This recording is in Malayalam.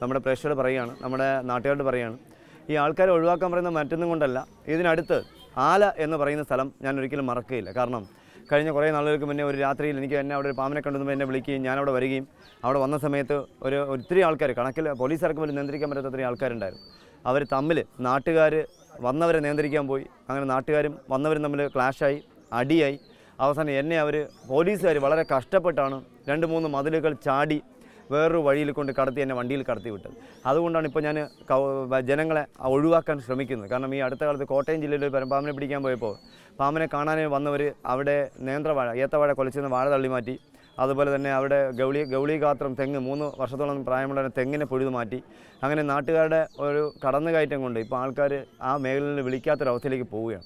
നമ്മുടെ പ്രേക്ഷകരോട് പറയുകയാണ്, നമ്മുടെ നാട്ടുകാരോട് പറയുകയാണ്, ഈ ആൾക്കാരെ ഒഴിവാക്കാൻ പറയുന്ന മറ്റൊന്നും കൊണ്ടല്ല. ഇതിനടുത്ത് ആല എന്ന് പറയുന്ന സ്ഥലം ഞാൻ ഒരിക്കലും മറക്കുകയില്ല. കാരണം കഴിഞ്ഞ കുറേ നാളുകൾക്ക് മുന്നേ ഒരു രാത്രിയിൽ എന്നെ അവിടെ ഒരു പാമ്പിനെ കണ്ടുമ്പോൾ എന്നെ വിളിക്കുകയും ഞാനവിടെ വരികയും അവിടെ വന്ന സമയത്ത് ഒത്തിരി ആൾക്കാർ, കണക്കിൽ പോലീസുകാർക്ക് പോലും നിയന്ത്രിക്കാൻ പറ്റാത്ത ഒത്തിരി ആൾക്കാരുണ്ടായിരുന്നു. അവർ തമ്മിൽ നാട്ടുകാർ വന്നവരെ നിയന്ത്രിക്കാൻ പോയി. അങ്ങനെ നാട്ടുകാരും വന്നവരും തമ്മിൽ ക്ലാഷായി, അടിയായി. അവസാനം എന്നെ പോലീസുകാർ വളരെ കഷ്ടപ്പെട്ടാണ് 2-3 മതിലുകൾ ചാടി വേറൊരു വഴിയിൽ കൊണ്ട് കടത്തി എന്നെ വണ്ടിയിൽ കടത്തി വിട്ടത്. അതുകൊണ്ടാണ് ഇപ്പോൾ ഞാൻ ജനങ്ങളെ ഒഴിവാക്കാൻ ശ്രമിക്കുന്നത്. കാരണം ഈ അടുത്ത കാലത്ത് കോട്ടയം ജില്ലയിൽ പാമ്പിനെ പിടിക്കാൻ പോയപ്പോൾ പാമ്പിനെ കാണാൻ വന്നവർ അവിടെ നേന്ത്രവാഴ, ഏത്തവാഴ കൊലച്ചിരുന്ന വാഴ തള്ളി മാറ്റി. അതുപോലെ തന്നെ അവിടെ ഗൗളിഗാത്രം തെങ്ങ് 3 വർഷത്തോളം പ്രായമുള്ള തെങ്ങിനെ പൊഴുതു മാറ്റി. അങ്ങനെ നാട്ടുകാരുടെ ഒരു കടന്നുകയറ്റം കൊണ്ട് ഇപ്പോൾ ആൾക്കാർ ആ മേഖലയിൽ വിളിക്കാത്തൊരവസ്ഥയിലേക്ക് പോവുകയാണ്.